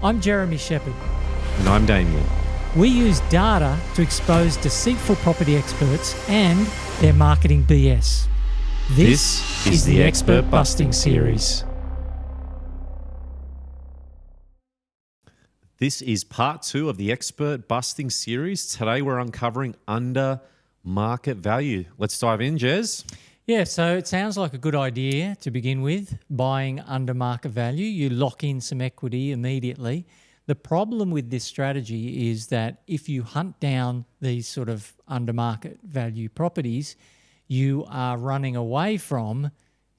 I'm Jeremy Shepherd. And I'm Damien. We use data to expose deceitful property experts and their marketing BS. This is the Expert Busting Series. This is part 2 of the Expert Busting Series. Today we're uncovering under market value. Let's dive in, Jez. Yeah, so it sounds like a good idea to begin with, buying under market value. You lock in some equity immediately. The problem with this strategy is that if you hunt down these sort of under market value properties, you are running away from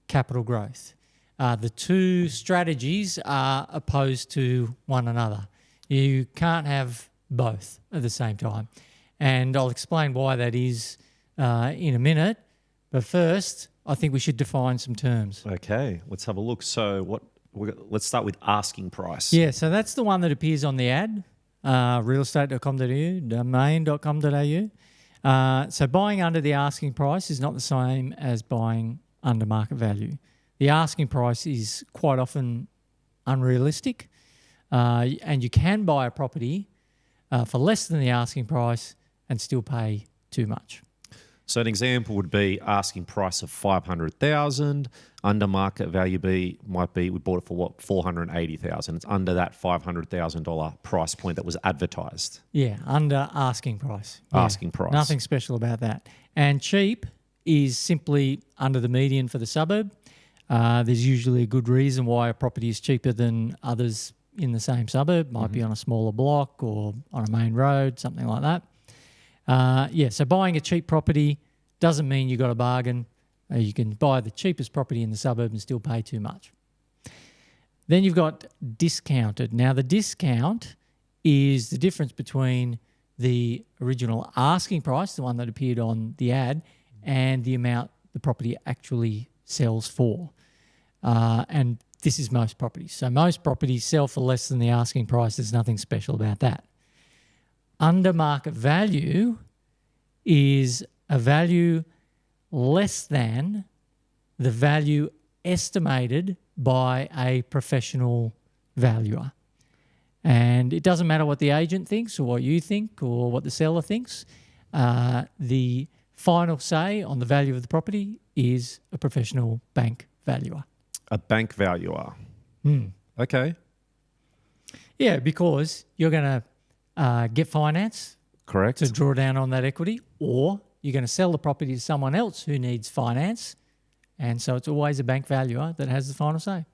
capital growth. The two strategies are opposed to one another. You can't have both at the same time. And I'll explain why that is in a minute. But first, I think we should define some terms. Okay, let's have a look. So let's start with asking price. Yeah, so that's the one that appears on the ad, realestate.com.au, domain.com.au. So buying under the asking price is not the same as buying under market value. The asking price is quite often unrealistic, and you can buy a property for less than the asking price and still pay too much. So an example would be asking price of $500,000. Under market value might be we bought it for what, $480,000. It's under that $500,000 price point that was advertised. Yeah, under asking price. Asking price. Nothing special about that. And cheap is simply under the median for the suburb. There's usually a good reason why a property is cheaper than others in the same suburb. Might be on a smaller block or on a main road, something like that. So buying a cheap property doesn't mean you got a bargain. You can buy the cheapest property in the suburb and still pay too much. Then you've got discounted. Now the discount is the difference between the original asking price, the one that appeared on the ad, and the amount the property actually sells for. And this is most properties. So most properties sell for less than the asking price. There's nothing special about that. Under market value is a value less than the value estimated by a professional valuer. And it doesn't matter what the agent thinks or what you think or what the seller thinks. The final say on the value of the property is a professional bank valuer. A bank valuer. Okay. Yeah, because you're going to get finance. Correct. To draw down on that equity, or you're going to sell the property to someone else who needs finance, and so it's always a bank valuer that has the final say.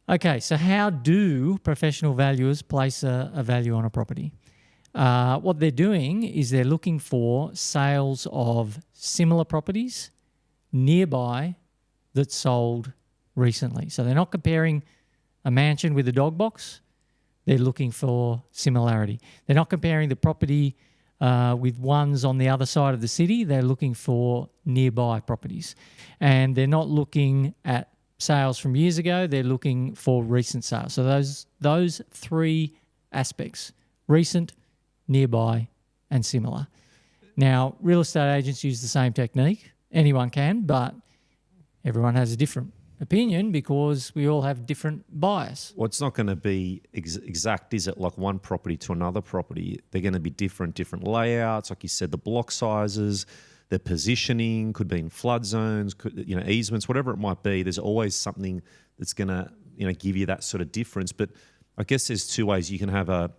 Okay, so how do professional valuers place a value on a property? What they're doing is they're looking for sales of similar properties nearby that sold recently. So they're not comparing a mansion with a dog box. They're looking for similarity. They're not comparing the property with ones on the other side of the city. They're looking for nearby properties. And they're not looking at sales from years ago. They're looking for recent sales. So those three aspects, recent, nearby, and similar. Now, real estate agents use the same technique. Anyone can, but everyone has a different opinion because we all have different bias. Well, it's not going to be exact, is it? Like one property to another property. They're going to be different layouts. Like you said, the block sizes, their positioning, could be in flood zones, easements, whatever it might be. There's always something that's going to, give you that sort of difference. But I guess there's two ways. You can have a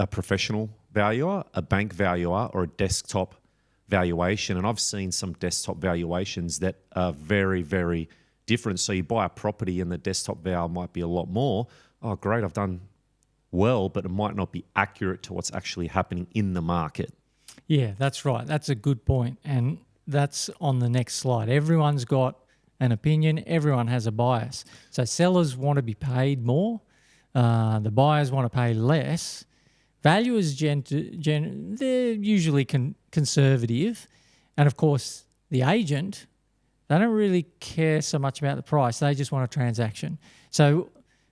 professional valuer, a bank valuer, or a desktop valuation. And I've seen some desktop valuations that are very, very different. So you buy a property and the desktop val might be a lot more. Oh, great, I've done well, but it might not be accurate to what's actually happening in the market. Yeah, that's right. That's a good point. And that's on the next slide. Everyone's got an opinion. Everyone has a bias. So sellers want to be paid more. The buyers want to pay less. Valuers, they're usually conservative. And of course, the agent, they don't really care so much about the price. They just want a transaction. So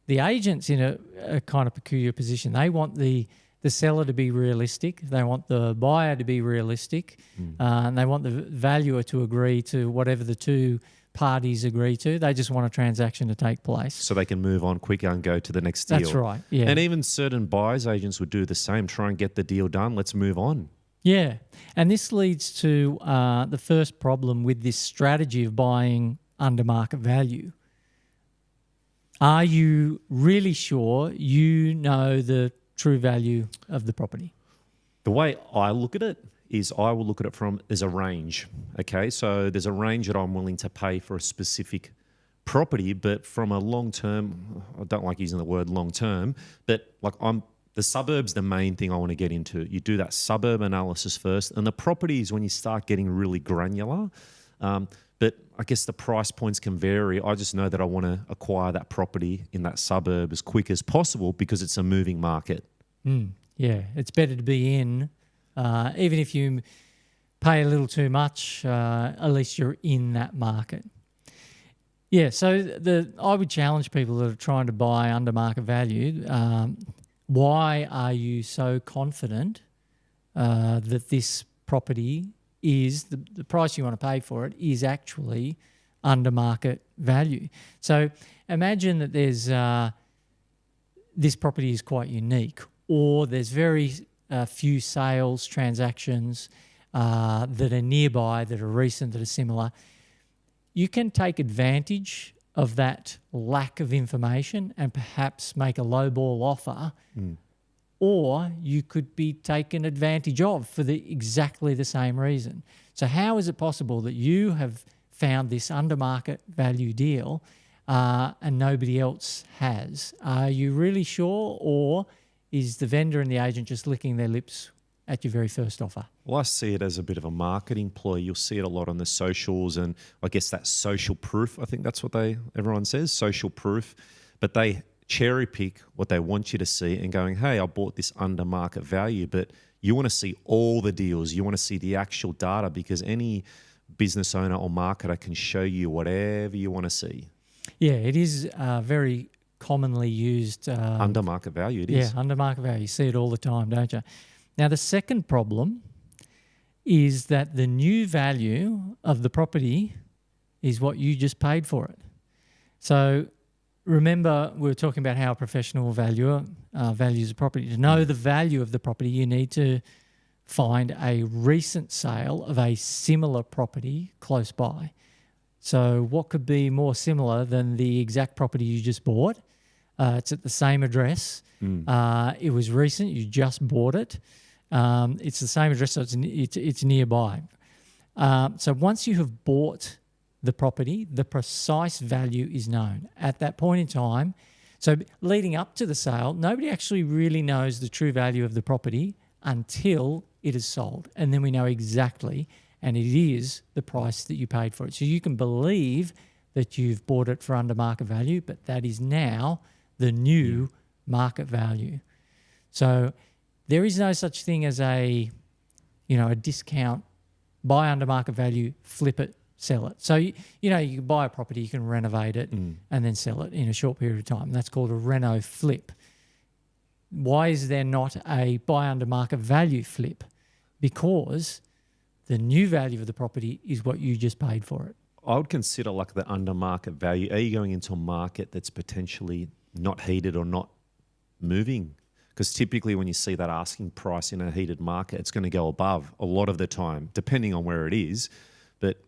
the agent's in a kind of peculiar position. They want the seller to be realistic. They want the buyer to be realistic. And they want the valuer to agree to whatever the two parties agree to. They just want a transaction to take place. So they can move on quicker and go to the next deal. That's right, yeah. And even certain buyers agents would do the same, try and get the deal done. Let's move on. Yeah, and this leads to the first problem with this strategy of buying under market value. Are you really sure you know the true value of the property? The way I look at it is I will look at it from as a range. Okay, so there's a range that I'm willing to pay for a specific property, but from a long term, I don't like using the word long term, but like the suburb's the main thing I want to get into. You do that suburb analysis first, and the property is when you start getting really granular. But I guess the price points can vary. I just know that I want to acquire that property in that suburb as quick as possible because it's a moving market. Yeah, it's better to be in, even if you pay a little too much, at least you're in that market. Yeah, so I would challenge people that are trying to buy under market value. Why are you so confident that this property is the price you want to pay for it is actually under market value? So imagine that there's this property is quite unique, or there's very few sales transactions that are nearby, that are recent, that are similar. You can take advantage of that lack of information and perhaps make a lowball offer, or you could be taken advantage of for exactly the same reason. So how is it possible that you have found this under market value deal and nobody else has? Are you really sure, or is the vendor and the agent just licking their lips at your very first offer? Well, I see it as a bit of a marketing ploy. You'll see it a lot on the socials, and I guess that social proof. I think that's what everyone says, social proof. But they cherry pick what they want you to see and going, hey, I bought this under market value, but you want to see all the deals. You want to see the actual data, because any business owner or marketer can show you whatever you want to see. Yeah, it is very commonly used. Under market value, it is. Yeah, under market value. You see it all the time, don't you? Now, the second problem is that the new value of the property is what you just paid for it. So remember, we were talking about how a professional valuer values a property. To know the value of the property, you need to find a recent sale of a similar property close by. So what could be more similar than the exact property you just bought? It's at the same address. It was recent. You just bought it. It's the same address, so it's nearby. So once you have bought the property, the precise value is known at that point in time. So leading up to the sale, nobody actually really knows the true value of the property until it is sold. And then we know exactly, and it is the price that you paid for it. So you can believe that you've bought it for under market value, but that is now the new market value. So there is no such thing as a discount, buy under market value, flip it, sell it. So, you can buy a property, you can renovate it and then sell it in a short period of time. That's called a reno flip. Why is there not a buy under market value flip? Because the new value of the property is what you just paid for it. I would consider like the under market value. Are you going into a market that's potentially not heated or not moving? Because typically when you see that asking price in a heated market, it's going to go above a lot of the time, depending on where it is. But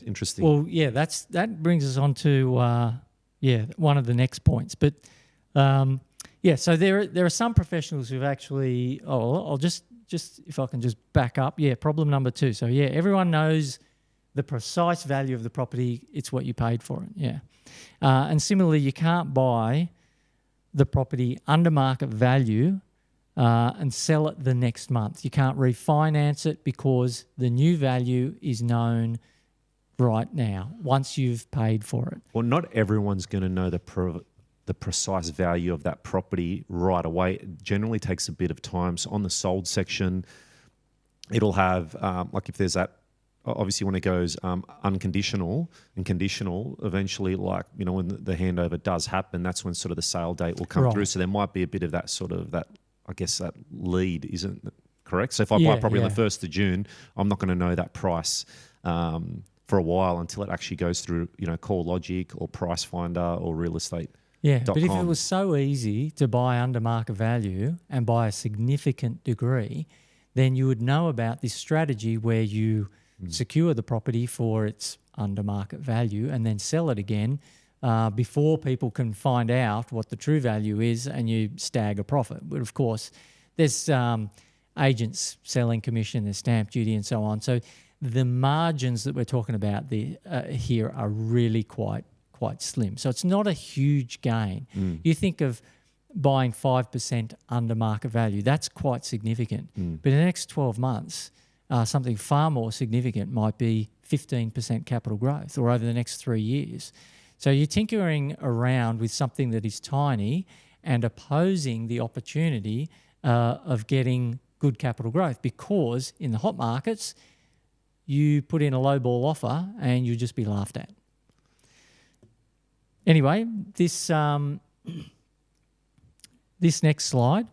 interesting. Well, yeah, that brings us on to one of the next points. But so there are some professionals who've actually. I'll just if I can just back up. Yeah, problem number 2. So yeah, everyone knows the precise value of the property. It's what you paid for it. Yeah, and similarly, you can't buy the property under market value and sell it the next month. You can't refinance it because the new value is known right now once you've paid for it. Well, not everyone's going to know the precise value of that property right away. It generally takes a bit of time. So on the sold section, it'll have if there's that. Obviously, when it goes unconditional and conditional, eventually, when the handover does happen, that's when sort of the sale date will come through. So there might be a bit of that sort of that lead, isn't it correct? So if I buy property on the 1st of June, I'm not going to know that price for a while until it actually goes through, CoreLogic or Price Finder or Real Estate. Yeah, but if it was so easy to buy under market value and by a significant degree, then you would know about this strategy where you secure the property for its under market value and then sell it again before people can find out what the true value is, and you stagger profit. But of course, there's agents selling commission, there's stamp duty and so on. So the margins that we're talking about here are really quite slim. So it's not a huge gain. You think of buying 5% under market value, that's quite significant. But in the next 12 months, something far more significant might be 15% capital growth, or over the next 3 years. So you're tinkering around with something that is tiny and opposing the opportunity of getting good capital growth, because in the hot markets, you put in a low ball offer and you'll just be laughed at. Anyway, this next slide.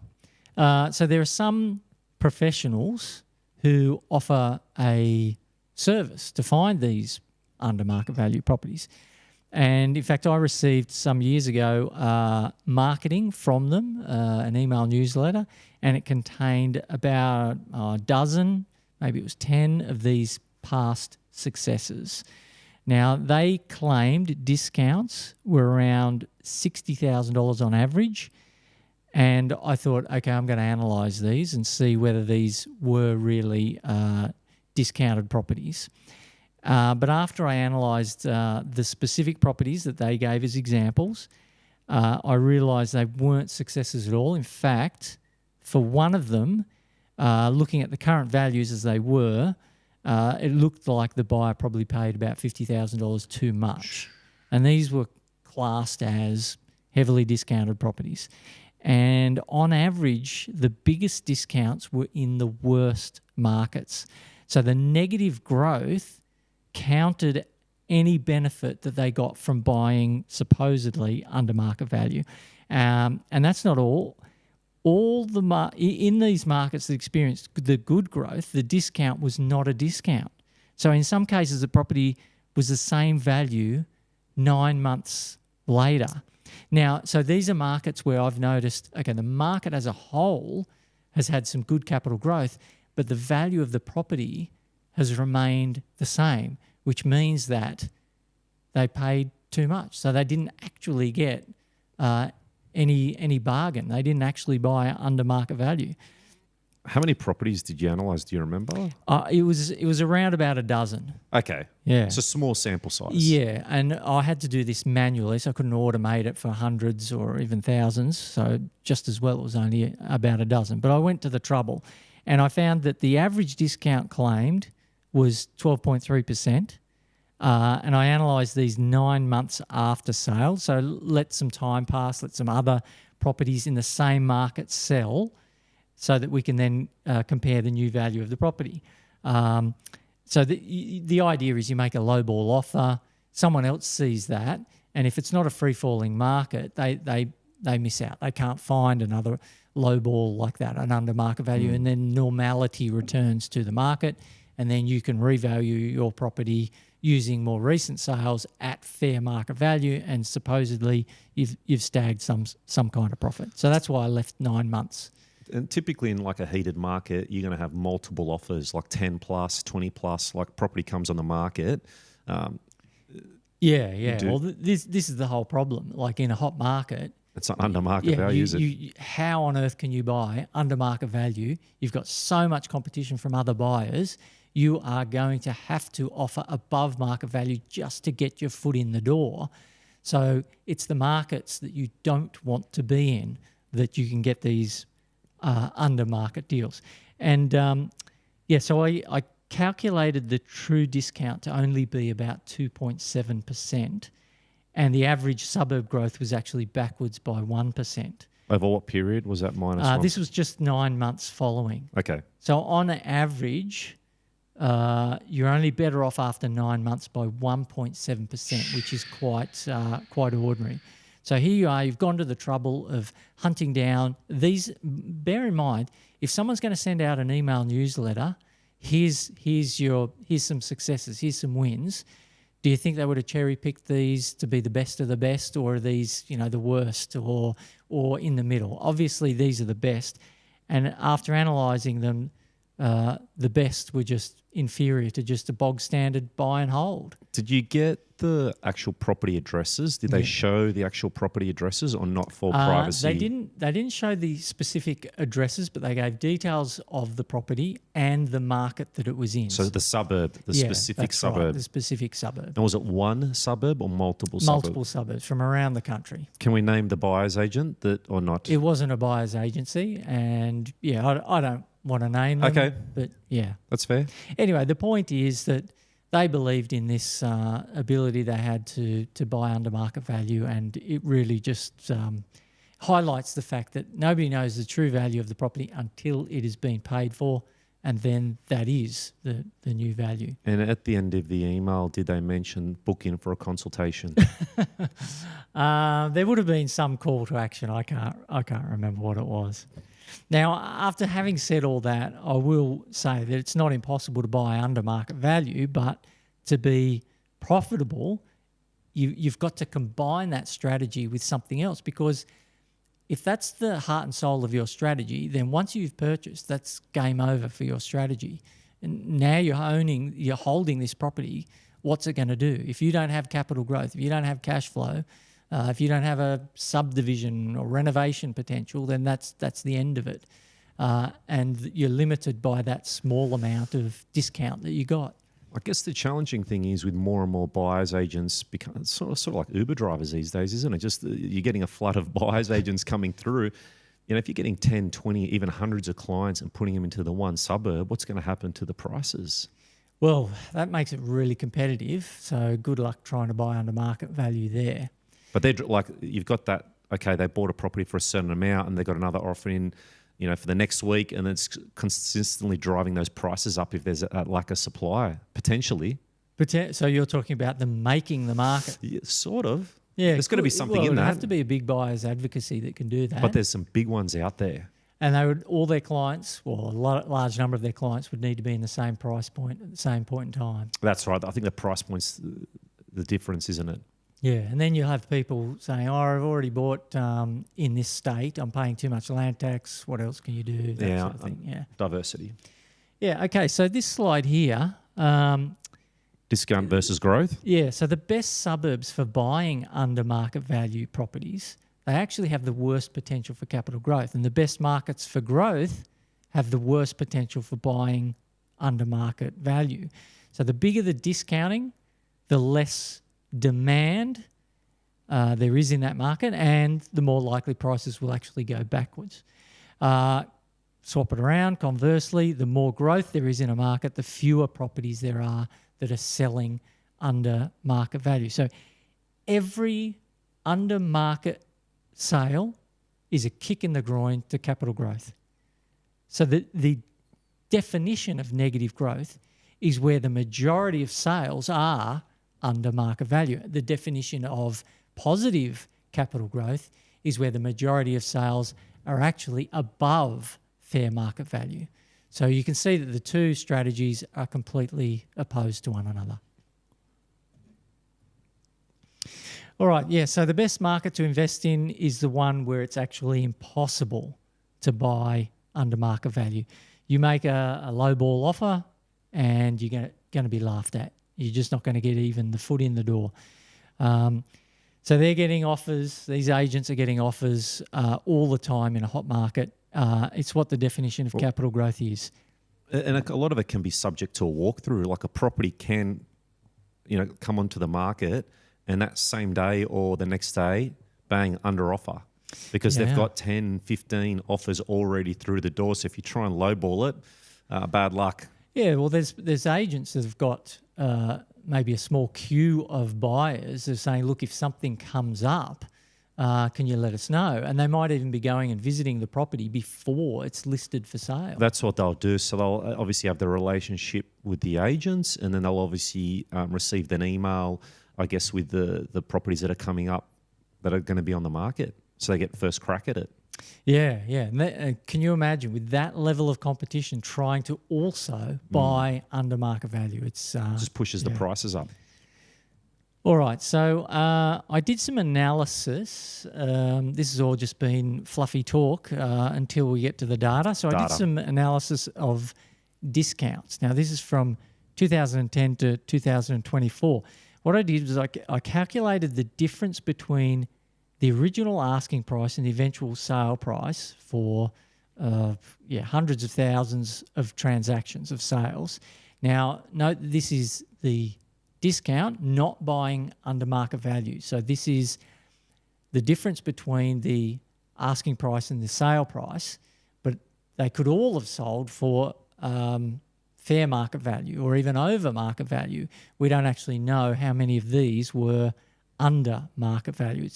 So there are some professionals who offer a service to find these under market value properties. And in fact, I received some years ago marketing from them, an email newsletter, and it contained about a dozen, maybe it was 10 of these past successes. Now, they claimed discounts were around $60,000 on average, and I thought, okay, I'm going to analyse these and see whether these were really discounted properties. But after I analysed the specific properties that they gave as examples, I realised they weren't successes at all. In fact, for one of them, looking at the current values as they were, it looked like the buyer probably paid about $50,000 too much. And these were classed as heavily discounted properties. And on average, the biggest discounts were in the worst markets. So the negative growth counted any benefit that they got from buying supposedly under market value. And that's not all. In these markets that experienced the good growth, the discount was not a discount. So in some cases, the property was the same value 9 months later. Now, so these are markets where I've noticed, okay, the market as a whole has had some good capital growth, but the value of the property has remained the same, which means that they paid too much. So they didn't actually get any bargain. They didn't actually buy under market value. How many properties did you analyse? Do you remember? It was around about a dozen. Okay. Yeah. It's a small sample size. Yeah, and I had to do this manually, so I couldn't automate it for hundreds or even thousands. So just as well, it was only about a dozen. But I went to the trouble, and I found that the average discount claimed was 12.3%. And I analysed these 9 months after sale. So let some time pass, let some other properties in the same market sell, so that we can then compare the new value of the property. So the idea is you make a lowball offer, someone else sees that, and if it's not a free-falling market, they miss out. They can't find another lowball like that, an under market value, and then normality returns to the market, and then you can revalue your property using more recent sales at fair market value, and supposedly you've snagged some kind of profit. So that's why I left 9 months. And typically in like a heated market, you're going to have multiple offers, like 10 plus, 20 plus, like property comes on the market. Yeah. Well, this is the whole problem. Like in a hot market, it's not under market value, is it? How on earth can you buy under market value? You've got so much competition from other buyers. You are going to have to offer above market value just to get your foot in the door. So it's the markets that you don't want to be in that you can get these under market deals. And so I calculated the true discount to only be about 2.7%, and the average suburb growth was actually backwards by 1%. Over what period was that -1? This was just 9 months following. Okay. So on average, you're only better off after 9 months by 1.7%, which is quite ordinary. So here you are, you've gone to the trouble of hunting down these. Bear in mind, if someone's going to send out an email newsletter, here's some successes, here's some wins. Do you think they would have cherry-picked these to be the best of the best, or are these, the worst, or in the middle? Obviously, these are the best. And after analysing them, the best were just inferior to just a bog standard buy and hold. Did you get the actual property addresses? Did they show the actual property addresses or not for privacy? They didn't show the specific addresses, but they gave details of the property and the market that it was in. So the suburb, the specific suburb. Right, the specific suburb. And was it one suburb or multiple suburbs? Multiple suburbs from around the country. Can we name the buyer's agent or not? It wasn't a buyer's agency, and I don't want to name them. Okay. But yeah. That's fair. Anyway, the point is that they believed in this ability they had to buy under market value, and it really just highlights the fact that nobody knows the true value of the property until it has been paid for, and then that is the new value. And at the end of the email, did they mention book in for a consultation? There would have been some call to action. I can't remember what it was. Now, after having said all that, I will say that it's not impossible to buy under market value, but to be profitable, you've got to combine that strategy with something else, because if that's the heart and soul of your strategy, then once you've purchased, that's game over for your strategy. And now you're holding this property. What's it going to do? If you don't have capital growth, if you don't have cash flow, if you don't have a subdivision or renovation potential, then that's the end of it. And you're limited by that small amount of discount that you got. I guess the challenging thing is with more and more buyer's agents become sort of like Uber drivers these days, isn't it? Just you're getting a flood of buyer's agents coming through. If you're getting 10, 20, even hundreds of clients and putting them into the one suburb, what's going to happen to the prices? Well, that makes it really competitive. So good luck trying to buy under market value there. But they're like, you've got that, okay, they bought a property for a certain amount and they've got another offer in, for the next week, and it's consistently driving those prices up if there's a lack of supply, potentially. So you're talking about them making the market? Yeah, sort of. Yeah. There's got to be something in that. It would have to be a big buyer's advocacy that can do that. But there's some big ones out there. And all their clients, well, a large number of their clients would need to be in the same price point at the same point in time. That's right. I think the price point's the difference, isn't it? Yeah, and then you'll have people saying, I've already bought in this state, I'm paying too much land tax, what else can you do? That sort of thing. Yeah. Diversity. Yeah, okay, so this slide here. Discount versus growth? Yeah, so the best suburbs for buying under market value properties, they actually have the worst potential for capital growth, and the best markets for growth have the worst potential for buying under market value. So the bigger the discounting, the less demand there is in that market, and the more likely prices will actually go backwards. Swap it around, conversely, the more growth there is in a market, the fewer properties there are that are selling under market value. So every under market sale is a kick in the groin to capital growth. So the definition of negative growth is where the majority of sales are under market value. The definition of positive capital growth is where the majority of sales are actually above fair market value. So you can see that the two strategies are completely opposed to one another. All right, yeah, so the best market to invest in is the one where it's actually impossible to buy under market value. You make a low ball offer and you're going to be laughed at. You're just not going to get even the foot in the door. So they're getting offers. These agents are getting offers all the time in a hot market. It's what the definition of capital growth is. And a lot of it can be subject to a walkthrough. Like a property can, come onto the market and that same day or the next day, bang, under offer. Because they've got 10, 15 offers already through the door. So if you try and lowball it, bad luck. Yeah, well, there's agents that have got maybe a small queue of buyers. They're saying, look, if something comes up, can you let us know? And they might even be going and visiting the property before it's listed for sale. That's what they'll do. So they'll obviously have the relationship with the agents, and then they'll obviously receive an email, I guess, with the properties that are coming up that are going to be on the market. so they get first crack at it. Yeah, yeah. And can you imagine with that level of competition trying to also buy under market value? It's Just pushes the prices up. All right, so I did some analysis. This has all just been fluffy talk until we get to the data. So I did some analysis of discounts. Now, this is from 2010 to 2024. What I did was I calculated the difference between the original asking price and the eventual sale price for hundreds of thousands of transactions of sales. Now, note this is the discount, not buying under market value. So this is the difference between the asking price and the sale price, but they could all have sold for fair market value or even over market value. We don't actually know how many of these were under market value.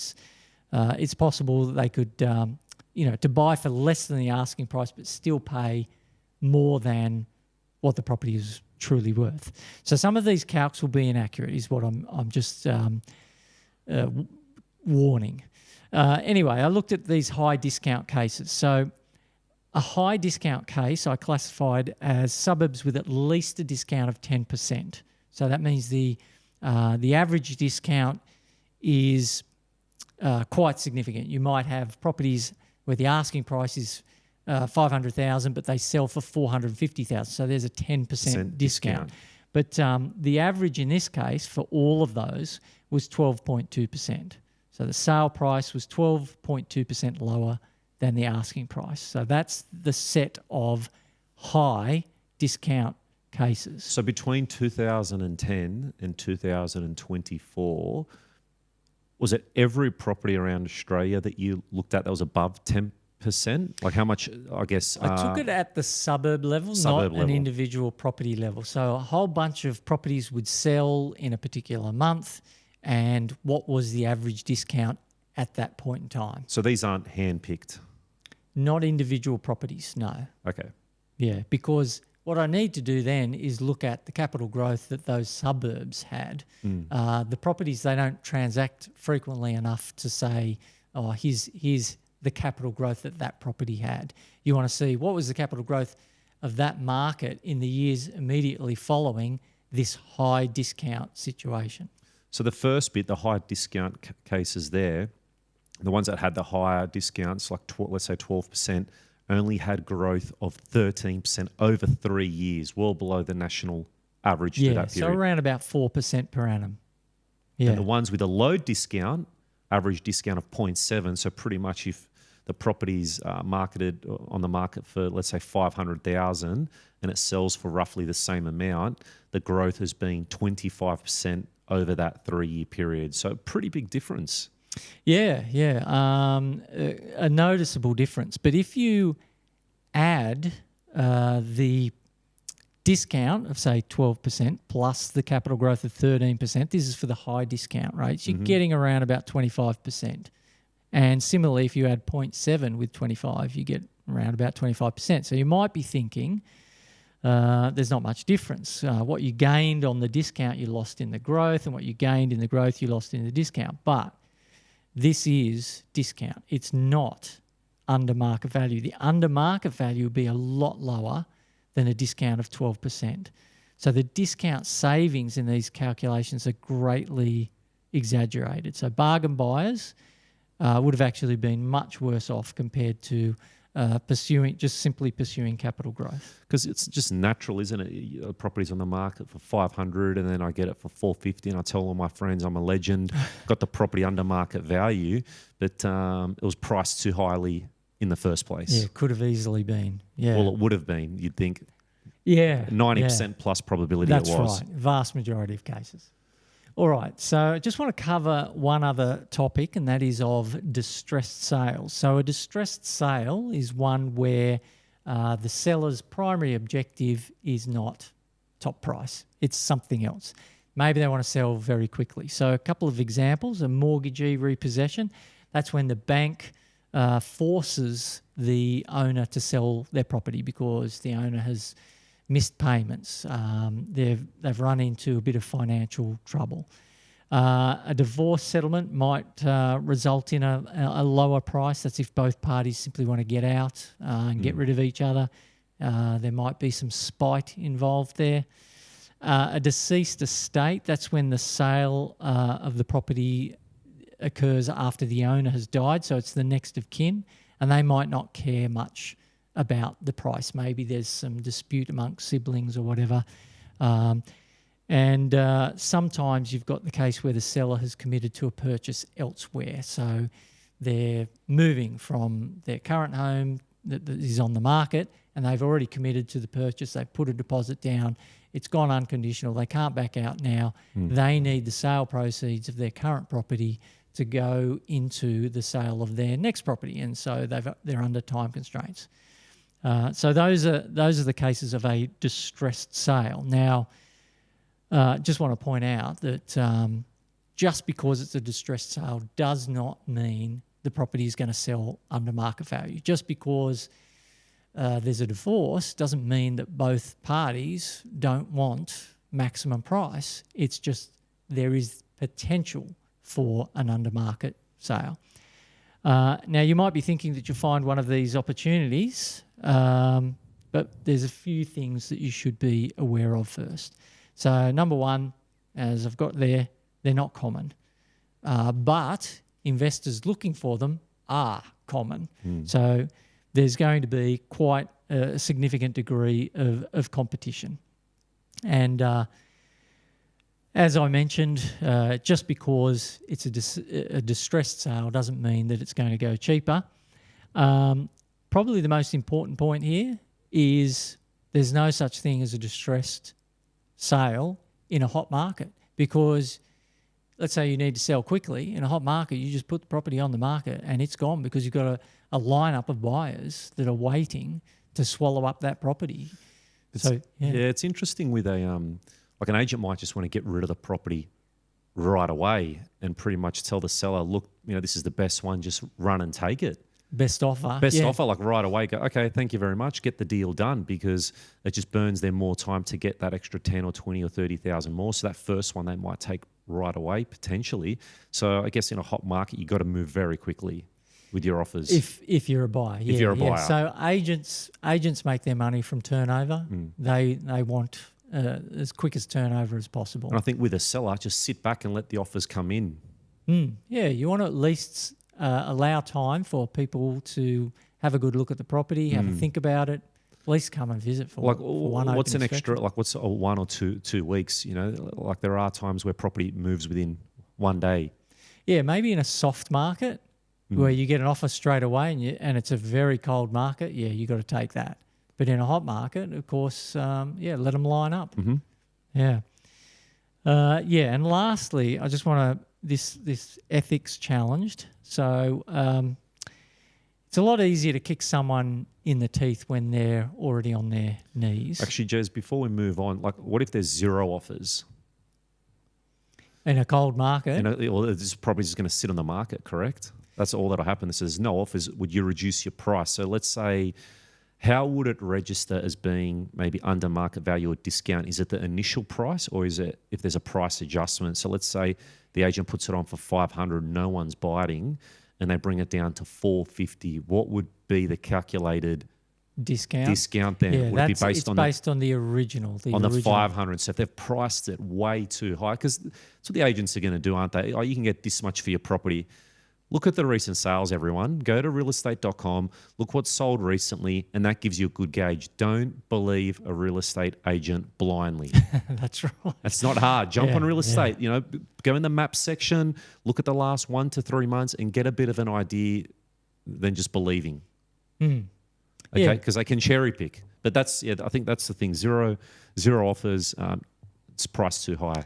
It's possible that they could, to buy for less than the asking price but still pay more than what the property is truly worth. So some of these calcs will be inaccurate is what I'm just warning. Anyway, I looked at these high discount cases. So a high discount case I classified as suburbs with at least a discount of 10%. So that means the average discount is quite significant. You might have properties where the asking price is $500,000, but they sell for $450,000. So there's a 10% discount. But the average in this case for all of those was 12.2%. So the sale price was 12.2% lower than the asking price. So that's the set of high discount cases. So between 2010 and 2024, was it every property around Australia that you looked at that was above 10%? Like how much, I guess... I took it at the suburb level, not an individual property level. So a whole bunch of properties would sell in a particular month, and what was the average discount at that point in time. So these aren't hand-picked? Not individual properties, no. Okay. Yeah, because what I need to do then is look at the capital growth that those suburbs had. The properties, they don't transact frequently enough to say, oh, here's the capital growth that that property had. You want to see what was the capital growth of that market in the years immediately following this high discount situation. So the first bit, the high discount cases there, the ones that had the higher discounts, like let's say 12%, only had growth of 13% over 3 years, well below the national average through that period. So around about 4% per annum. Yeah. And the ones with a low discount, average discount of 0.7, so pretty much if the property's marketed on the market for, let's say, 500,000 and it sells for roughly the same amount, the growth has been 25% over that 3-year period. So pretty big difference. Yeah. A noticeable difference. But if you add the discount of, say, 12% plus the capital growth of 13%, this is for the high discount rates, you're getting around about 25%. And similarly, if you add 0.7 with 25, you get around about 25%. So you might be thinking there's not much difference. What you gained on the discount, you lost in the growth, and what you gained in the growth, you lost in the discount. But this is discount. It's not under market value. The under market value would be a lot lower than a discount of 12%. So the discount savings in these calculations are greatly exaggerated. So bargain buyers would have actually been much worse off compared to simply pursuing capital growth. Because it's just natural, isn't it? A property's on the market for 500 and then I get it for 450 and I tell all my friends I'm a legend, got the property under market value, but it was priced too highly in the first place. Yeah, could have easily been. Yeah. Well, it would have been, you'd think. Yeah. 90% plus probability That's it was. That's right. Vast majority of cases. All right, so I just want to cover one other topic, and that is of distressed sales. So a distressed sale is one where the seller's primary objective is not top price. It's something else. Maybe they want to sell very quickly. So a couple of examples, a mortgagee repossession. That's when the bank forces the owner to sell their property because the owner has missed payments. They've run into a bit of financial trouble. A divorce settlement might result in a lower price. That's if both parties simply want to get out and get rid of each other. There might be some spite involved there. A deceased estate, that's when the sale of the property occurs after the owner has died, so it's the next of kin, and they might not care much about the price. Maybe there's some dispute amongst siblings or whatever. And sometimes you've got the case where the seller has committed to a purchase elsewhere. So they're moving from their current home that is on the market, and they've already committed to the purchase. They've put a deposit down. It's gone unconditional. They can't back out now. They need the sale proceeds of their current property to go into the sale of their next property, and so they're under time constraints. So those are the cases of a distressed sale. Now, just want to point out that just because it's a distressed sale does not mean the property is going to sell under market value. Just because there's a divorce doesn't mean that both parties don't want maximum price. It's just there is potential for an under market sale. Now, you might be thinking that you'll find one of these opportunities, but there's a few things that you should be aware of first. So number one, as I've got there, they're not common. But investors looking for them are common. So there's going to be quite a significant degree of competition. And as I mentioned, just because it's a distressed sale doesn't mean that it's going to go cheaper. Probably the most important point here is there's no such thing as a distressed sale in a hot market, because let's say you need to sell quickly. In a hot market, you just put the property on the market and it's gone because you've got a lineup of buyers that are waiting to swallow up that property. It's interesting with like an agent might just want to get rid of the property right away and pretty much tell the seller, look, this is the best one, just run and take it. Best offer. Offer, like right away, go, okay, thank you very much, get the deal done, because it just burns them more time to get that extra 10 or 20 or 30,000 more. So that first one they might take right away, potentially. So I guess in a hot market, you've got to move very quickly with your offers. If you're a buyer. If you're a buyer. So agents make their money from turnover. They want as quick as turnover as possible. And I think with a seller, just sit back and let the offers come in. Yeah, you want to at least allow time for people to have a good look at the property, have a think about it, at least come and visit for one what's an open extra, inspection. like what's 1 or 2 weeks, like there are times where property moves within one day. Yeah, maybe in a soft market where you get an offer straight away and it's a very cold market, you got to take that. But in a hot market, of course, let them line up. Yeah. And lastly, I just want to, this ethics challenged. So it's a lot easier to kick someone in the teeth when they're already on their knees. Actually, Jez, before we move on, like what if there's 0 offers? In a cold market? This property is going to sit on the market, correct? That's all that'll happen. This is no offers. Would you reduce your price? So let's say, how would it register as being maybe under market value or discount? Is it the initial price, or is it if there's a price adjustment? So let's say the agent puts it on for 500, no one's biting, and they bring it down to 450. What would be the calculated discount then? Yeah, would it be based on based on the original. The 500. So if they've priced it way too high, because that's what the agents are going to do, aren't they? Oh, you can get this much for your property. Look at the recent sales, everyone. Go to realestate.com, look what's sold recently, and that gives you a good gauge. Don't believe a real estate agent blindly. That's right. It's not hard. Jump on real estate. Go in the map section, look at the last 1 to 3 months and get a bit of an idea than just believing. Okay, because they can cherry pick. But I think that's the thing. Zero offers, it's priced too high.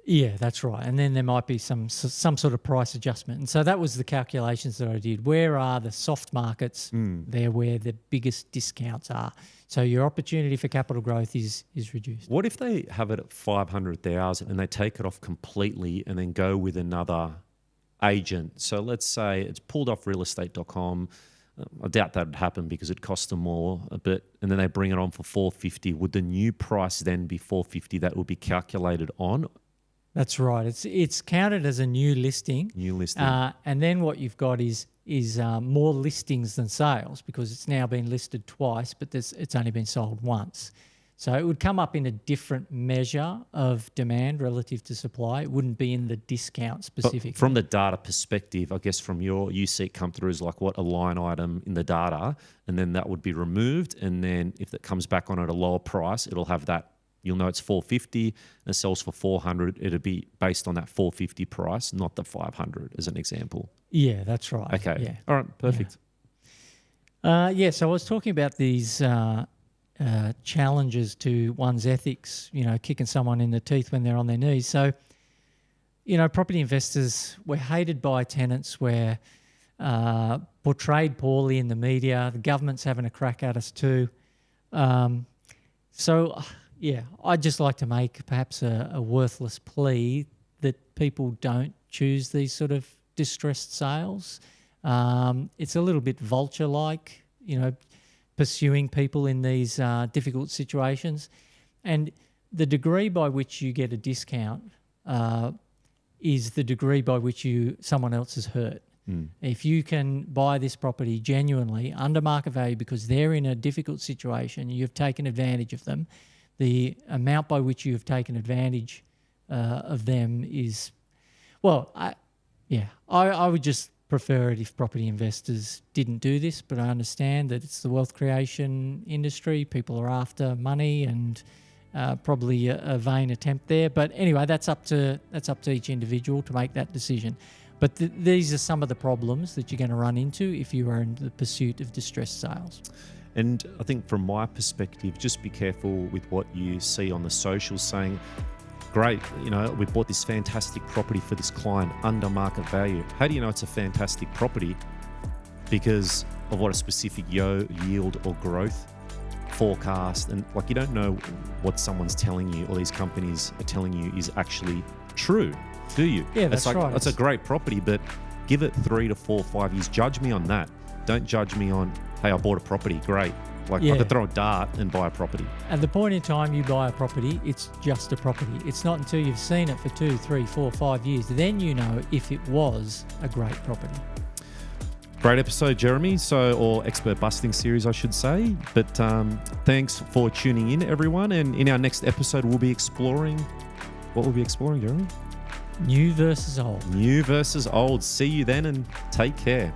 Yeah, that's right. And then there might be some sort of price adjustment. And so that was the calculations that I did. Where are the soft markets? They're where the biggest discounts are. So your opportunity for capital growth is reduced. What if they have it at 500,000 and they take it off completely and then go with another agent? So let's say it's pulled off realestate.com. I doubt that would happen because it costs them more a bit. And then they bring it on for 450. Would the new price then be 450 that would be calculated on? That's right. It's counted as a new listing. New listing. And then what you've got is more listings than sales, because it's now been listed twice, but it's only been sold once. So it would come up in a different measure of demand relative to supply. It wouldn't be in the discount specifically. But from the data perspective, I guess from you see it come through as like what a line item in the data, and then that would be removed. And then if it comes back on at a lower price, it'll have that. You'll know it's 450 and it sells for 400. It'll be based on that 450 price, not the 500 as an example. Yeah, that's right. Okay. Yeah. All right. Perfect. Yeah. So I was talking about these challenges to one's ethics, kicking someone in the teeth when they're on their knees. So, property investors, we're hated by tenants, we're portrayed poorly in the media, the government's having a crack at us too. I'd just like to make perhaps a worthless plea that people don't choose these sort of distressed sales. It's a little bit vulture-like, pursuing people in these difficult situations. And the degree by which you get a discount is the degree by which someone else is hurt. If you can buy this property genuinely under market value because they're in a difficult situation, you've taken advantage of them, the amount by which you've taken advantage of them is, I would just prefer it if property investors didn't do this, but I understand that it's the wealth creation industry. People are after money and probably a vain attempt there. But anyway, that's up to each individual to make that decision. But these are some of the problems that you're going to run into if you are in the pursuit of distressed sales. And I think from my perspective, just be careful with what you see on the socials saying, great, we bought this fantastic property for this client under market value. How do you know it's a fantastic property? Because of what a specific yield or growth forecast, and you don't know what someone's telling you or these companies are telling you is actually true, do you? Yeah, that's right. It's a great property, but give it 3 to 4, 5 years. Judge me on that. Don't judge me on, hey, I bought a property, great. I could throw a dart and buy a property. At the point in time you buy a property, it's just a property. It's not until you've seen it for 2, 3, 4, 5 years, then you know if it was a great property. Great episode, Jeremy. Or expert busting series, I should say. But thanks for tuning in, everyone. And in our next episode, we'll be exploring. What will we be exploring, Jeremy? New versus old. New versus old. See you then and take care.